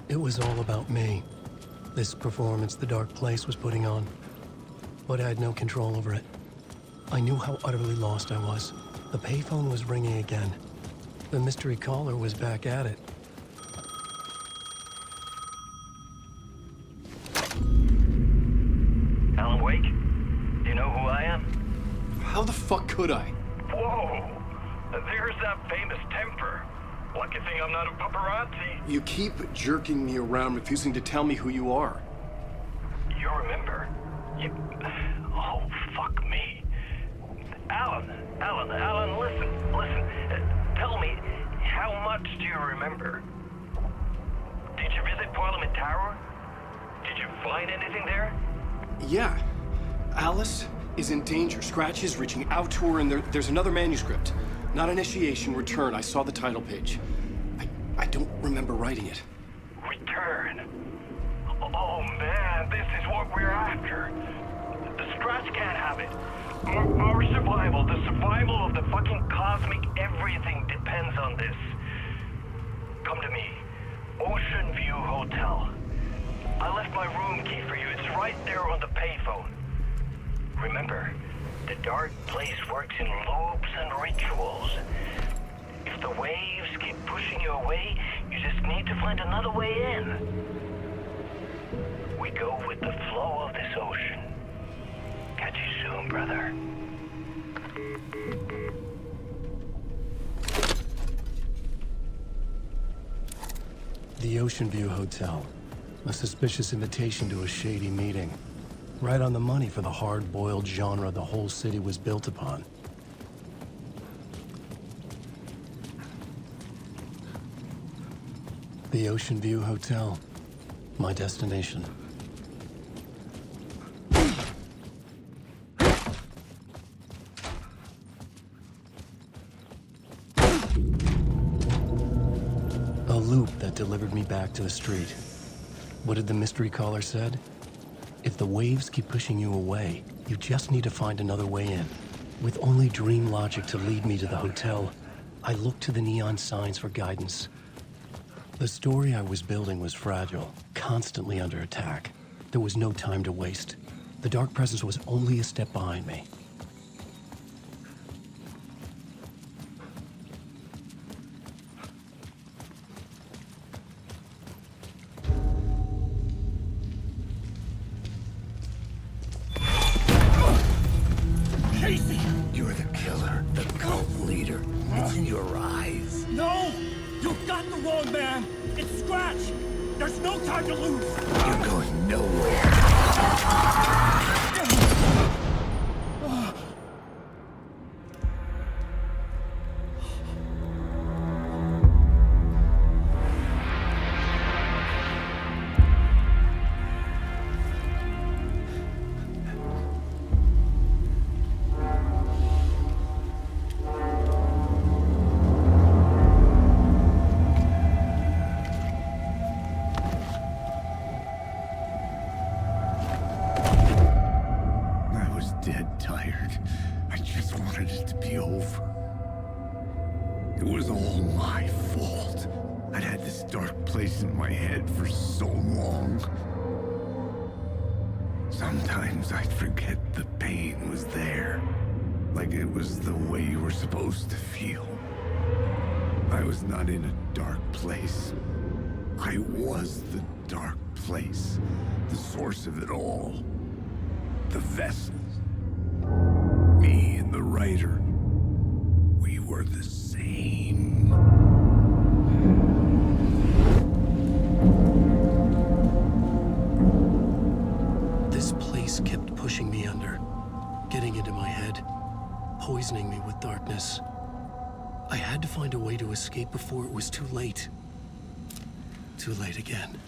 It was all about me. This performance the dark place was putting on. But I had no control over it. I knew how utterly lost I was. The payphone was ringing again. The mystery caller was back at it. Alan Wake? Do you know who I am? How the fuck could I? Whoa! There's that famous temper. Lucky thing I'm not a paparazzi. You keep jerking me around, refusing to tell me who you are. You remember? Oh, fuck me. Alan, listen. Tell me, how much do you remember? Did you visit Parliament Tower? Did you find anything there? Yeah. Alice is in danger. Scratch is reaching out to her, and there's another manuscript. Not initiation, return. I saw the title page. I don't remember writing it. Return? Oh man, this is what we're after. The Scratch can't have it. Our survival, the survival of the fucking cosmic everything depends on this. Come to me. Ocean View Hotel. I left my room key for you. It's right there on the payphone. Remember, the dark place works in loops and rituals. If the waves keep pushing you away, you just need to find another way in. We go with the flow of this ocean. Catch you soon, brother. The Ocean View Hotel. A suspicious invitation to a shady meeting. Right on the money for the hard-boiled genre the whole city was built upon. The Ocean View Hotel. My destination. A loop that delivered me back to the street. What did the mystery caller said? If the waves keep pushing you away, you just need to find another way in. With only dream logic to lead me to the hotel, I looked to the neon signs for guidance. The story I was building was fragile, constantly under attack. There was no time to waste. The dark presence was only a step behind me. You're the killer, the cult leader. It's in your eyes. No! You've got the wrong man! It's Scratch! There's no time to lose! You're going nowhere. Dead tired. I just wanted it to be over. It was all my fault. I'd had this dark place in my head for so long. Sometimes I'd forget the pain was there. Like it was the way you were supposed to feel. I was not in a dark place. I was the dark place. The source of it all. The vessel. Me and the writer, we were the same. This place kept pushing me under, getting into my head, poisoning me with darkness. I had to find a way to escape before it was too late. Too late again.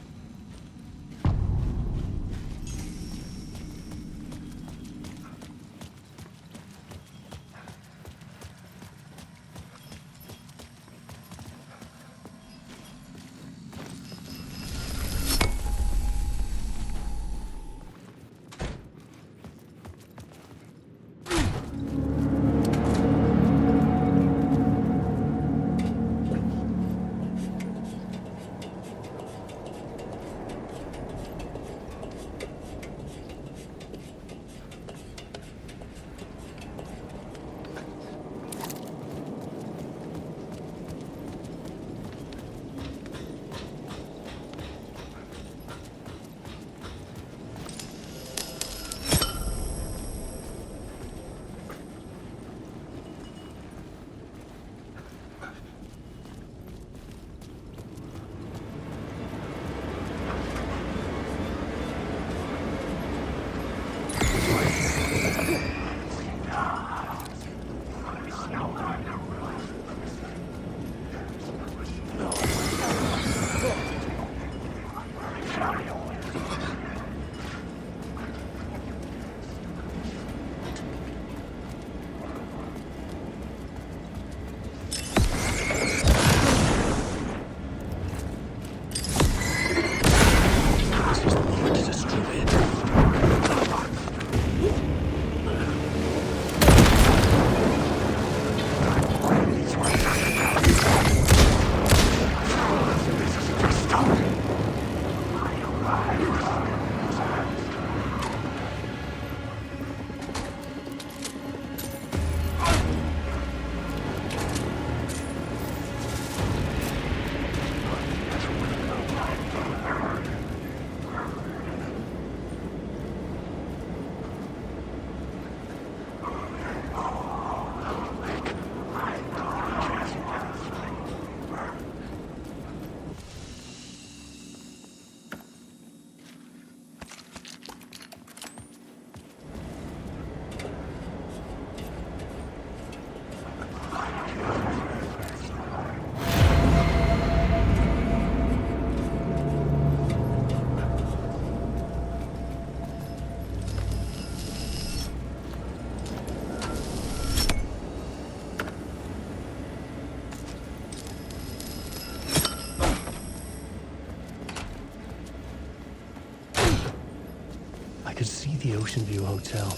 the Ocean View Hotel.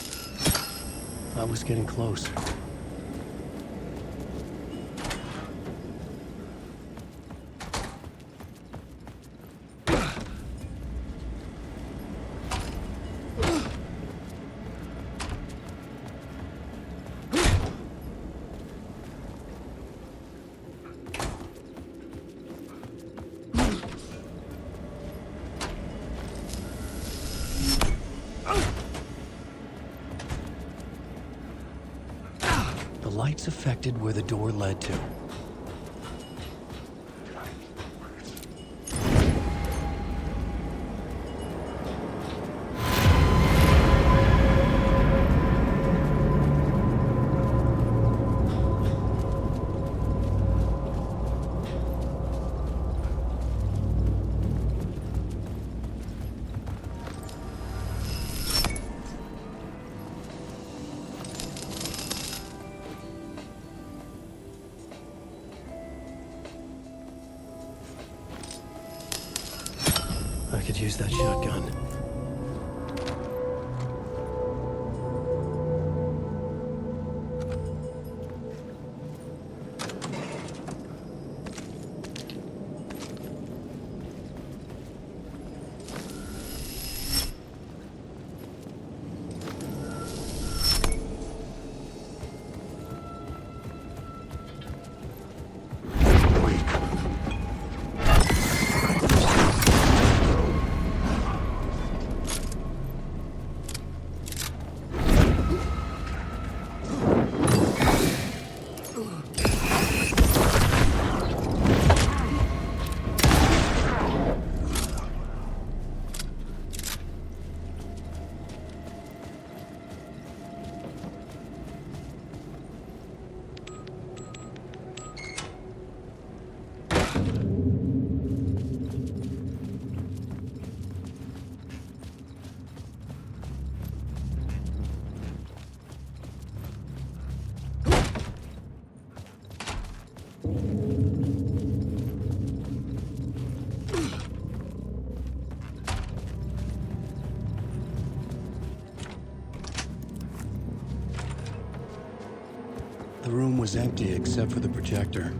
I was getting close. The lights affected where the door led to. I could use that shotgun. The room was empty except for the projector.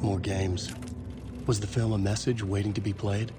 More games. Was the film a message waiting to be played?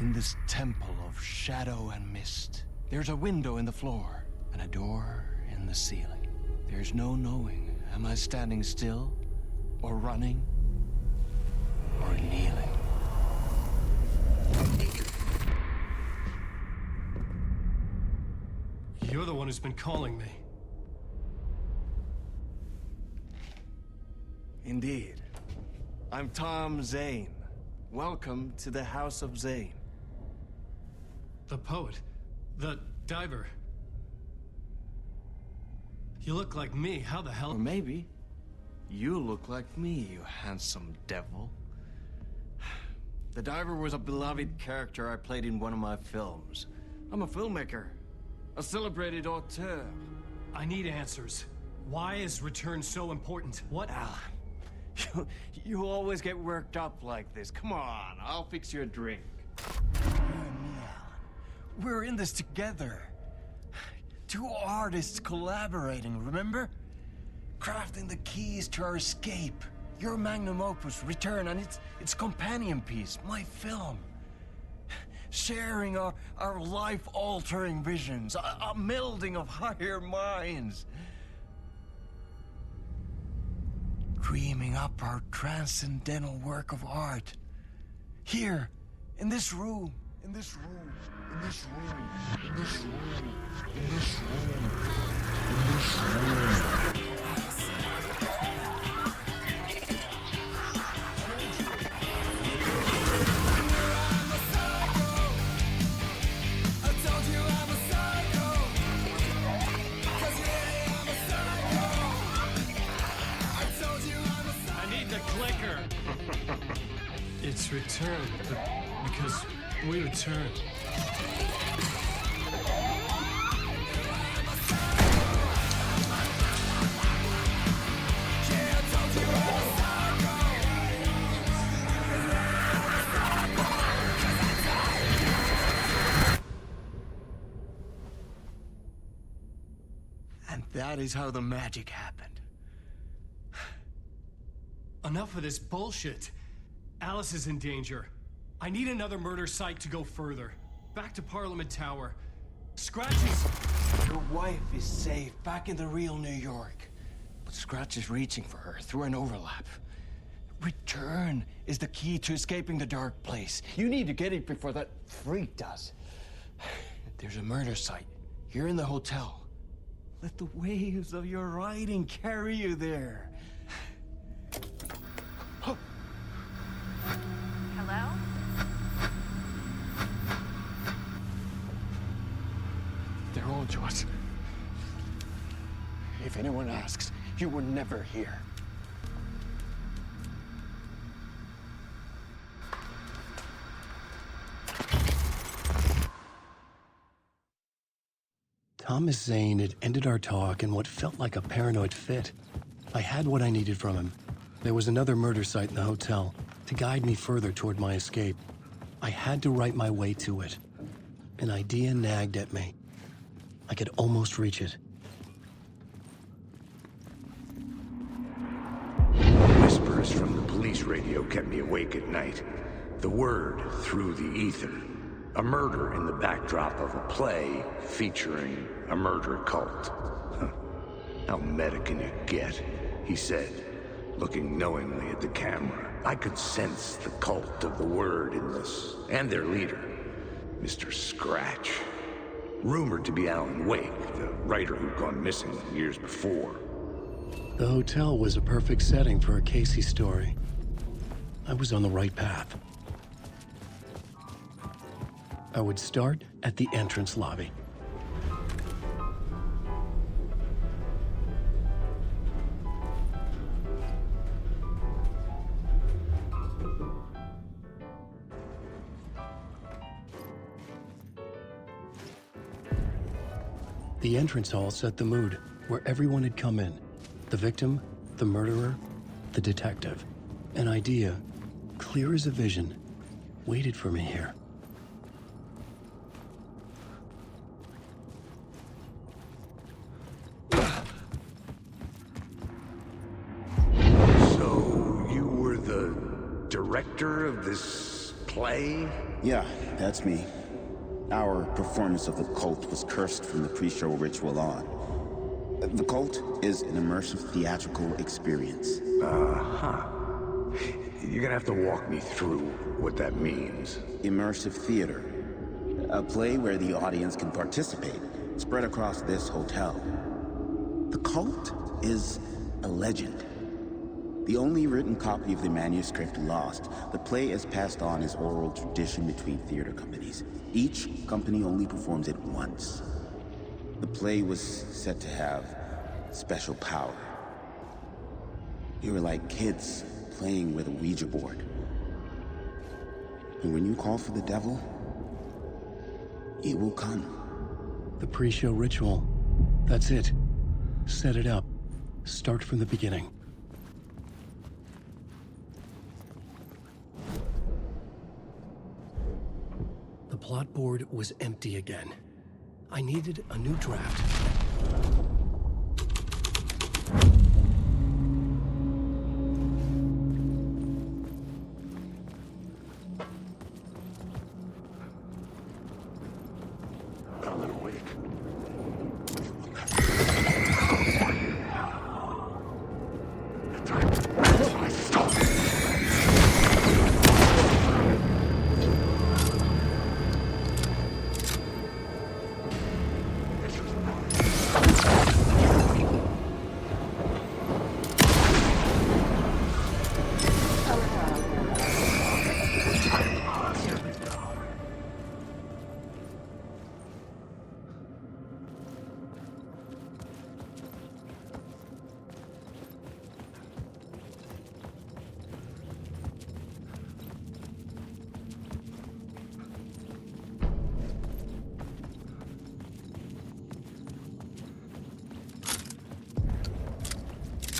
In this temple of shadow and mist, there's a window in the floor and a door in the ceiling. There's no knowing, am I standing still, or running, or kneeling? You're the one who's been calling me. Indeed. I'm Tom Zane. Welcome to the House of Zane. The poet. The diver. You look like me. How the hell? Or maybe you look like me, you handsome devil. The diver was a beloved character I played in one of my films. I'm a filmmaker, a celebrated auteur. I need answers. Why is Return so important? What? Alan, you always get worked up like this. Come on, I'll fix you a drink. We're in this together. Two artists collaborating, remember? Crafting the keys to our escape. Your magnum opus, Return, and its companion piece, my film. sharing our life-altering visions, a melding of higher minds. Dreaming up our transcendental work of art. Here, in this room, in this room, in this room, in this room, in this room, in this room. It's returned, because we returned. And that is how the magic happened. Enough of this bullshit. Alice is in danger. I need another murder site to go further. Back to Parliament Tower. Scratch is... Your wife is safe, back in the real New York. But Scratch is reaching for her through an overlap. Return is the key to escaping the dark place. You need to get it before that freak does. There's a murder site here in the hotel. Let the waves of your writing carry you there. Hello? They're all to us. If anyone asks, you were never here. Thomas Zane had ended our talk in what felt like a paranoid fit. I had what I needed from him. There was another murder site in the hotel to guide me further toward my escape. I had to write my way to it. An idea nagged at me. I could almost reach it. Whispers from the police radio kept me awake at night. The word through the ether. A murder in the backdrop of a play featuring a murder cult. How meta can you get? He said, looking knowingly at the camera. I could sense the cult of the word in this, and their leader, Mr. Scratch. Rumored to be Alan Wake, the writer who'd gone missing years before. The hotel was a perfect setting for a Casey story. I was on the right path. I would start at the entrance lobby. The entrance hall set the mood, where everyone had come in. The victim, the murderer, the detective. An idea, clear as a vision, waited for me here. So, you were the director of this play? Yeah, that's me. Our performance of the cult was cursed from the pre-show ritual on. The cult is an immersive theatrical experience. Uh-huh. You're gonna have to walk me through what that means. Immersive theater. A play where the audience can participate, spread across this hotel. The cult is a legend. The only written copy of the manuscript lost, the play is passed on as oral tradition between theater companies. Each company only performs it once. The play was said to have special power. You were like kids playing with a Ouija board. And when you call for the devil, he will come. The pre-show ritual. That's it. Set it up. Start from the beginning. The plot board was empty again. I needed a new draft.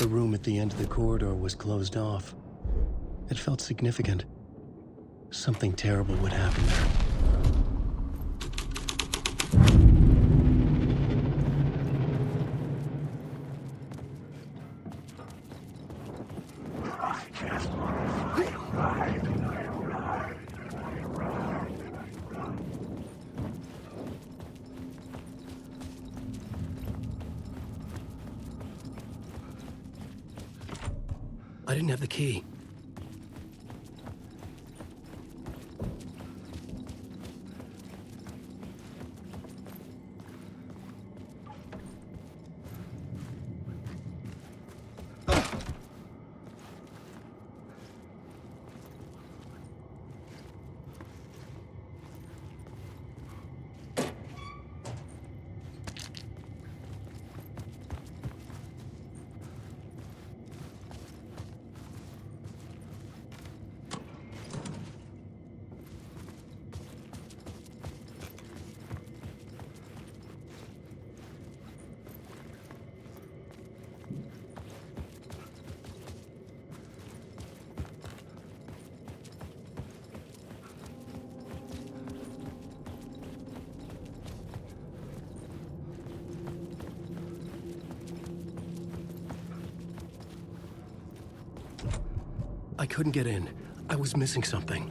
the room at the end of the corridor was closed off. It felt significant. Something terrible would happen there. I didn't have the key. I couldn't get in. I was missing something.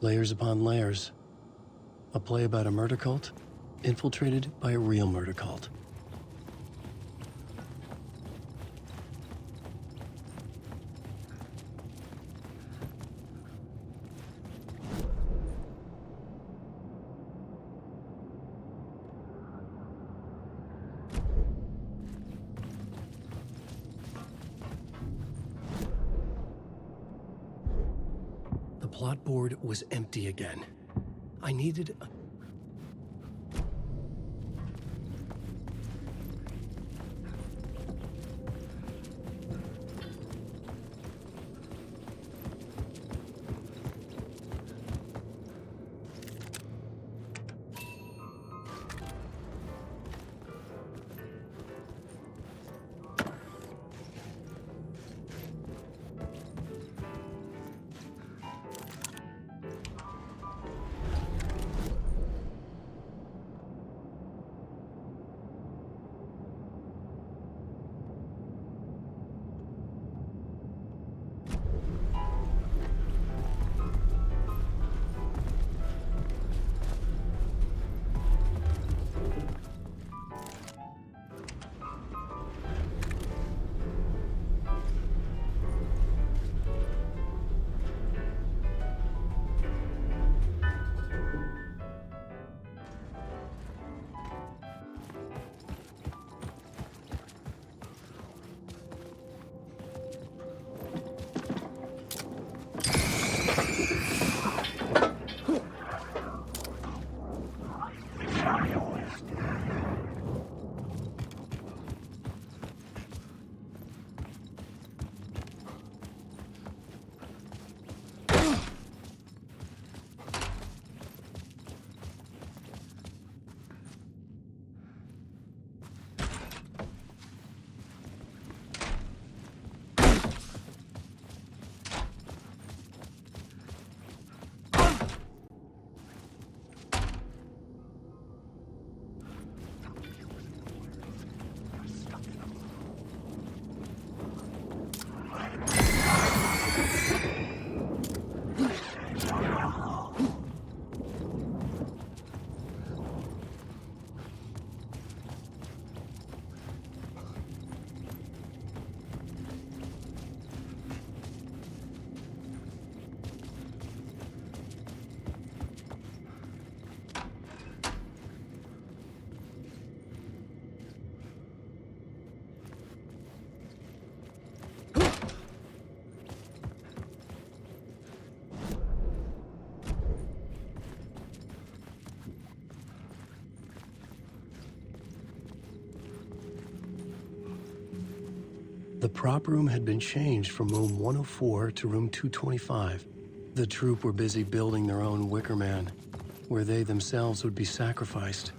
Layers upon layers. A play about a murder cult, infiltrated by a real murder cult. The plot board was empty again. I needed a... The prop room had been changed from room 104 to room 225. The troupe were busy building their own Wicker Man, where they themselves would be sacrificed.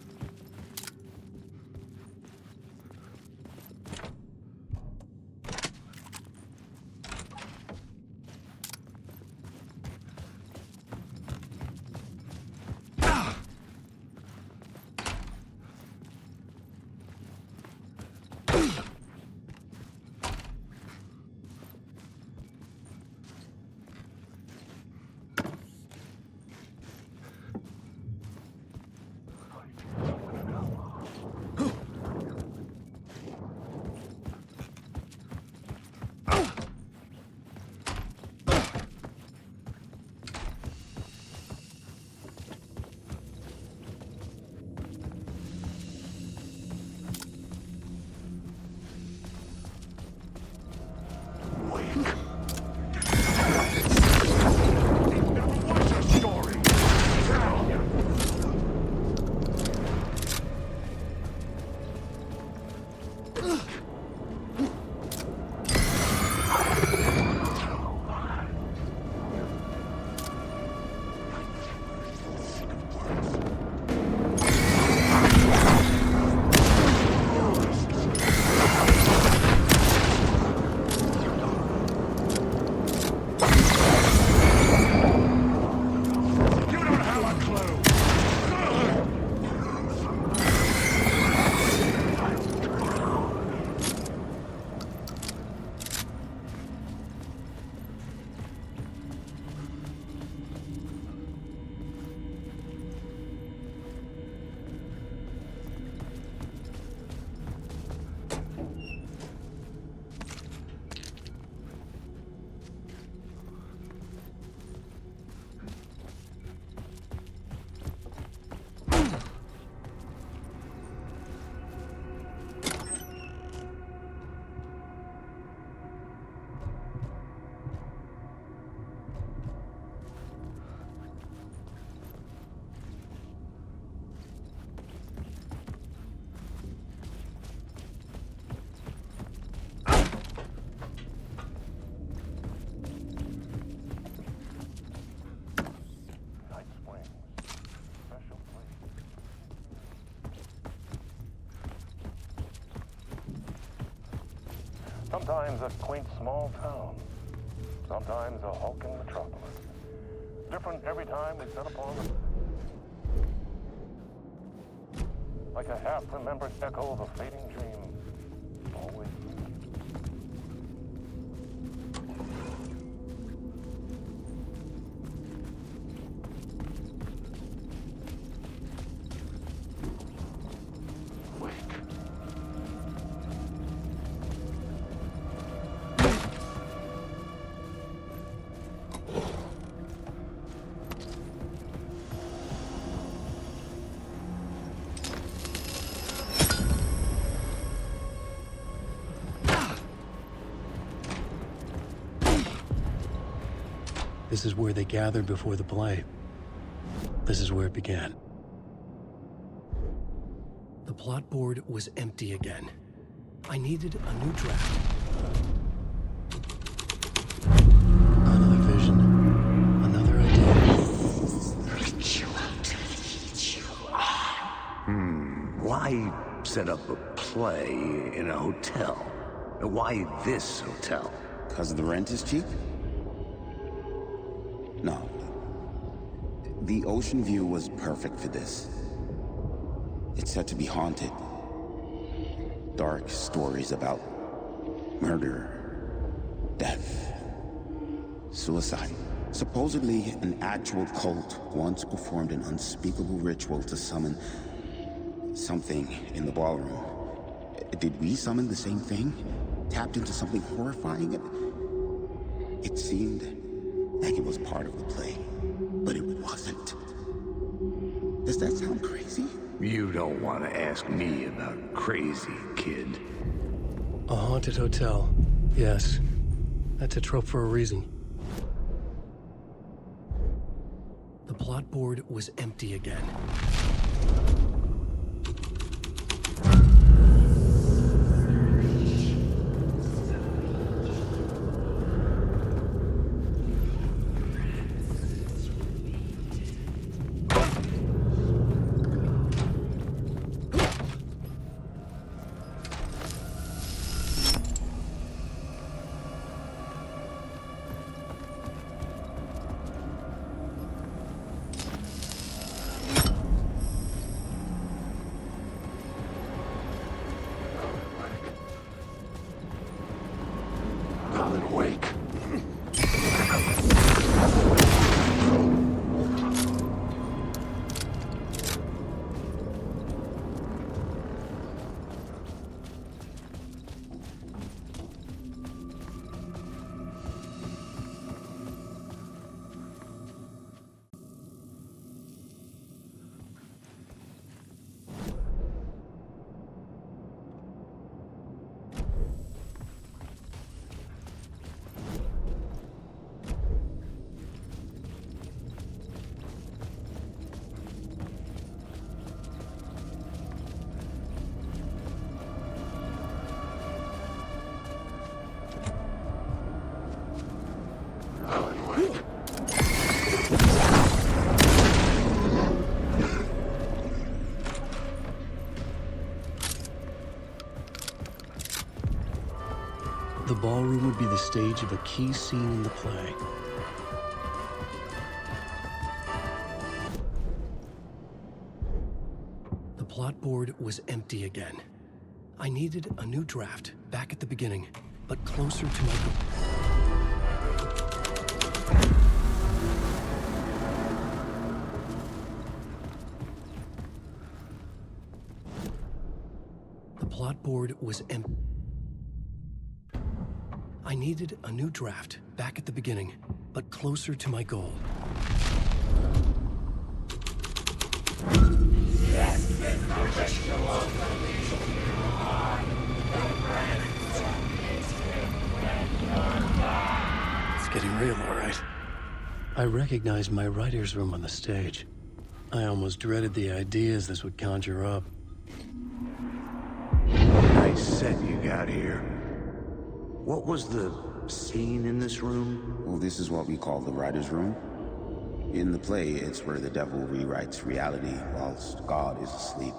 Sometimes a quaint small town. Sometimes a hulking metropolis. Different every time we set upon them. Like a half-remembered echo of a fading dream. Always. This is where they gathered before the play. This is where it began. The plot board was empty again. I needed a new draft. Another vision. Another idea. Why set up a play in a hotel? Why this hotel? Because the rent is cheap? No. The ocean view was perfect for this. It's said to be haunted. Dark stories about murder, death, suicide. Supposedly, an actual cult once performed an unspeakable ritual to summon something in the ballroom. Did we summon the same thing? Tapped into something horrifying? It seemed like it was part of the play, but it wasn't. Does that sound crazy? You don't want to ask me about crazy, kid. A haunted hotel. Yes. That's a trope for a reason. The plot board was empty again. ballroom would be the stage of a key scene in the play. The plot board was empty again. I needed a new draft, back at the beginning, but closer to my goal. The plot board was empty. I needed a new draft, back at the beginning, but closer to my goal. It's getting real, all right. I recognized my writer's room on the stage. I almost dreaded the ideas this would conjure up. Nice set you got here. What was the scene in this room? Well, this is what we call the writer's room. In the play, it's where the devil rewrites reality whilst God is asleep.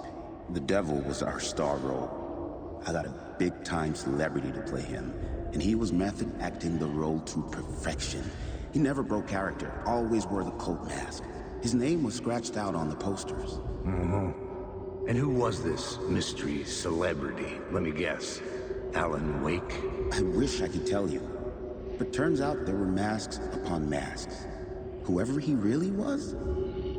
The devil was our star role. I got a big-time celebrity to play him, and he was method acting the role to perfection. He never broke character, always wore the cult mask. His name was scratched out on the posters. And who was this mystery celebrity? Let me guess. Alan Wake? I wish I could tell you, but turns out there were masks upon masks. Whoever he really was,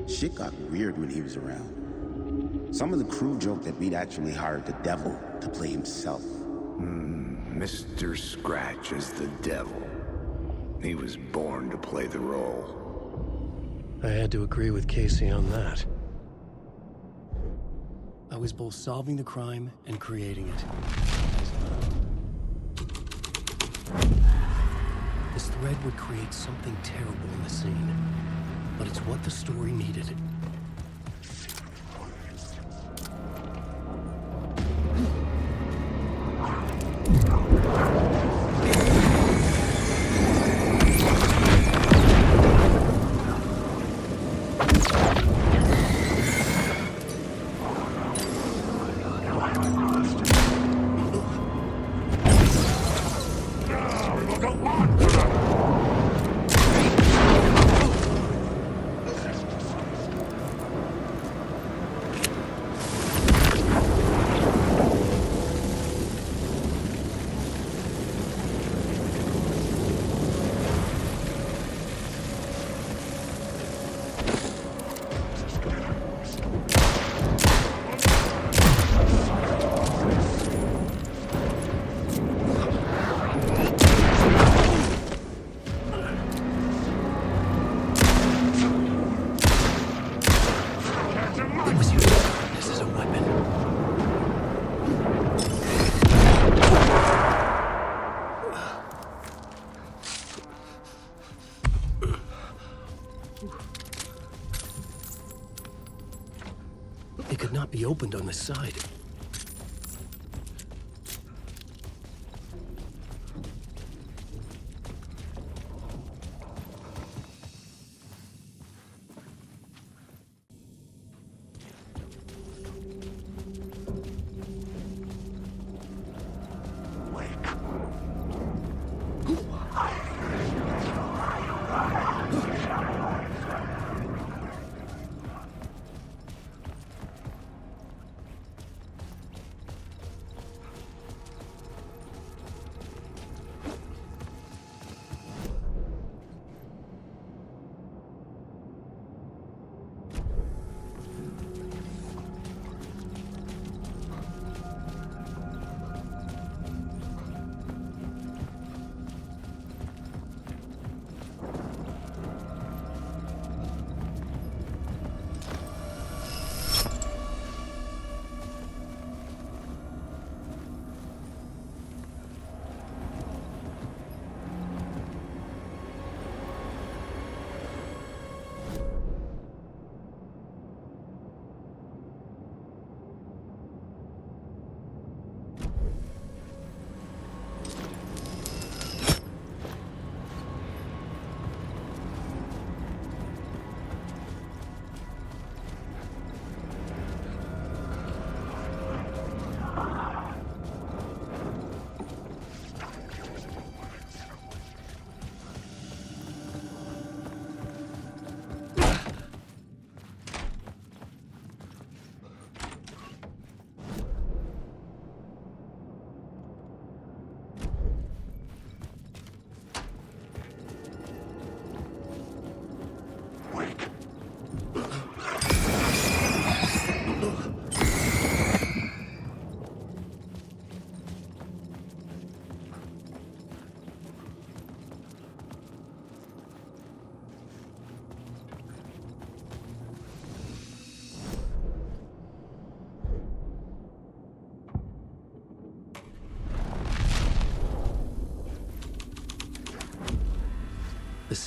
shit got weird when he was around. Some of the crew joked that we'd actually hired the devil to play himself. Mr. Scratch is the devil. He was born to play the role. I had to agree with Casey on that. I was both solving the crime and creating it. This thread would create something terrible in the scene, but it's what the story needed. It could not be opened on the side.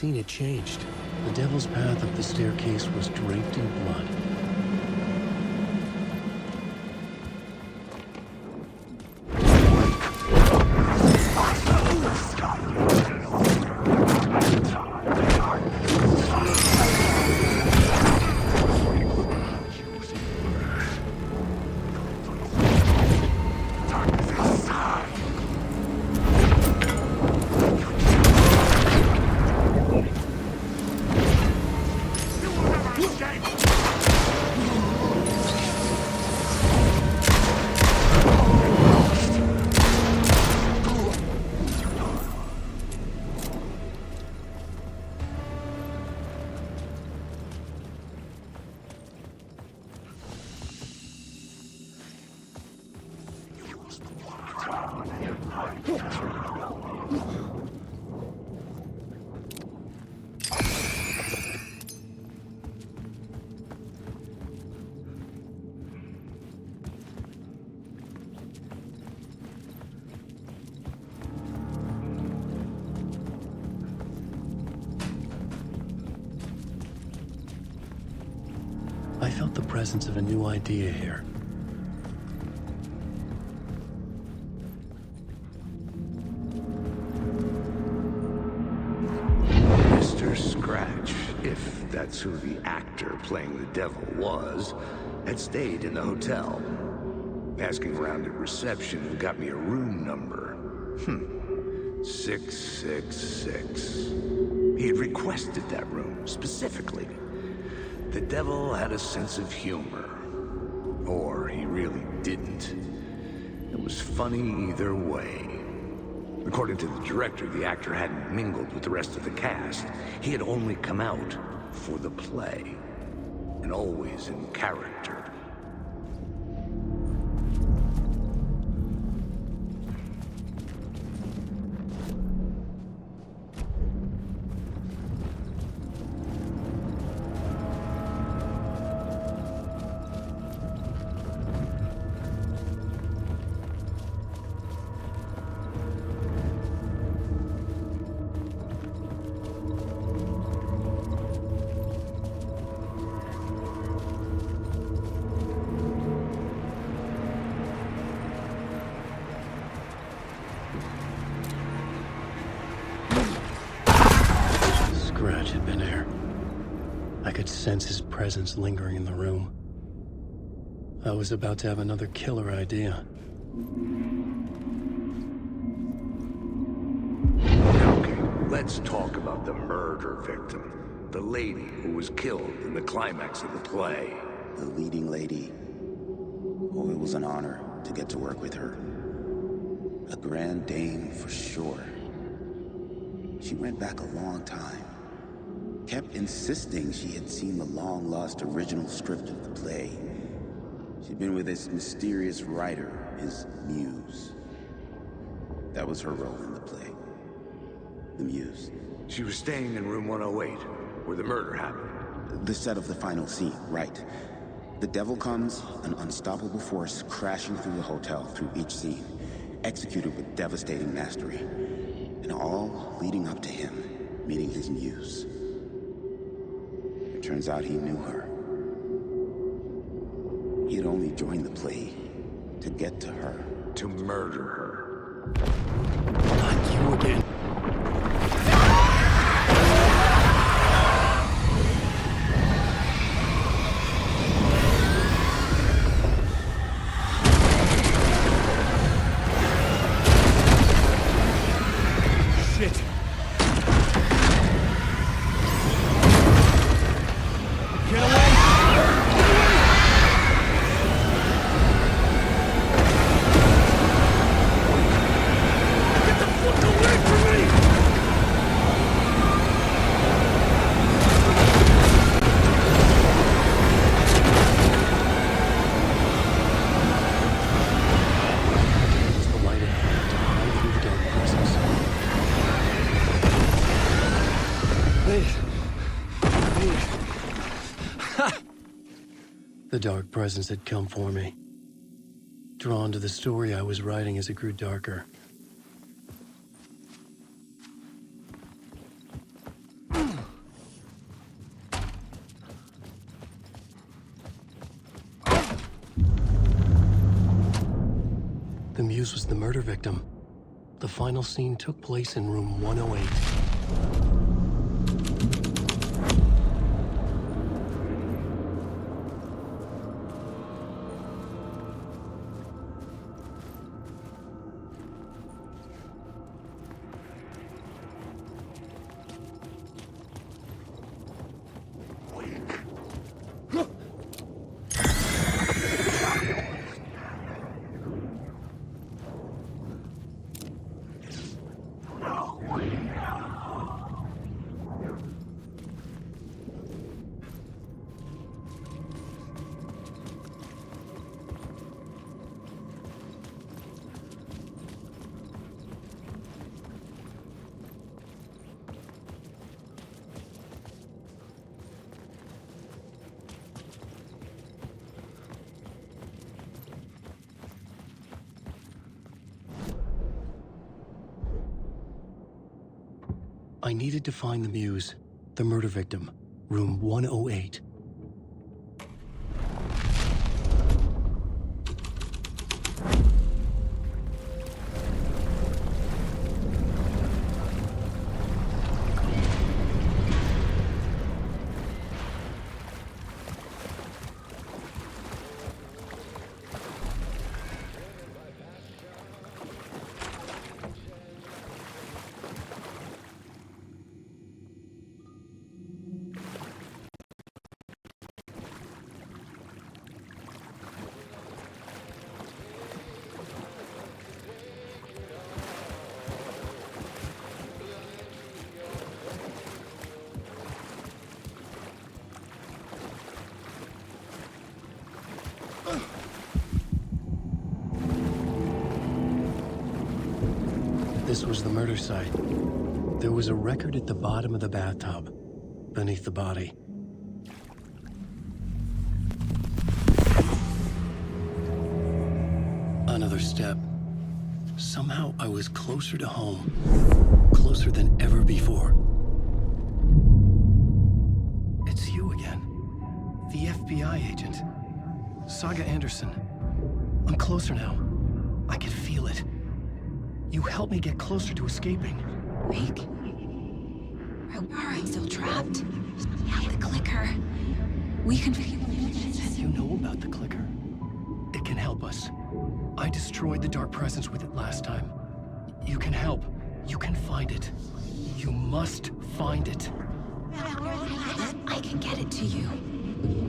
scene had changed. The devil's path up the staircase was draped in blood. I felt the presence of a new idea here. Mr. Scratch, if that's who the actor playing the devil was, had stayed in the hotel. Asking around at reception who got me a room number. 666. He had requested that room, specifically. The devil had a sense of humor. Or he really didn't. It was funny either way. According to the director, the actor hadn't mingled with the rest of the cast. He had only come out for the play. And always in character. Scratch had been here. I could sense his presence lingering in the room. I was about to have another killer idea. Okay, let's talk about the murder victim. The lady who was killed in the climax of the play. The leading lady. Oh, it was an honor to get to work with her. A grand dame for sure. She went back a long time. Kept insisting she had seen the long-lost original script of the play. She'd been with this mysterious writer, his muse. That was her role in the play. The muse. She was staying in room 108, where the murder happened. The set of the final scene, right. The devil comes, an unstoppable force crashing through the hotel through each scene, executed with devastating mastery, and all leading up to him meeting his muse. It turns out he knew her. He had only joined the play to get to her. To murder her. Not you again. The dark presence had come for me, drawn to the story I was writing as it grew darker. muse was the murder victim. The final scene took place in room 108. I needed to find the muse, the murder victim, room 108. This was the murder site. There was a record at the bottom of the bathtub, beneath the body. Another step. Somehow I was closer to home, closer than ever before. It's you again, the FBI agent, Saga Anderson. I'm closer now. I can feel it. You helped me get closer to escaping. Wake. Are I still trapped? Yeah, the clicker. We can... You know about the clicker. It can help us. I destroyed the dark presence with it last time. You can help. You can find it. You must find it. I can get it to you.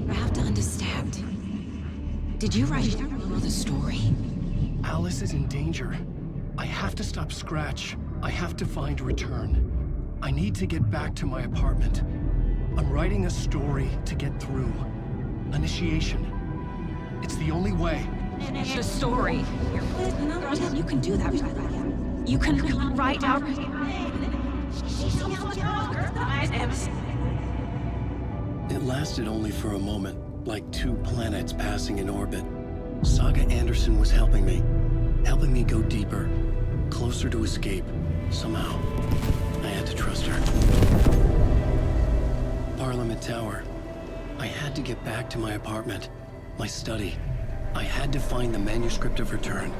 I have to understand. Did you write the story? Alice is in danger. I have to stop Scratch. I have to find Return. I need to get back to my apartment. I'm writing a story to get through. Initiation. It's the only way. The story. You can do that. You can write out... It lasted only for a moment, like two planets passing in orbit. Saga Anderson was helping me go deeper, closer to escape. Somehow, I had to trust her. Parliament Tower. I had to get back to my apartment, my study. I had to find the manuscript of Return.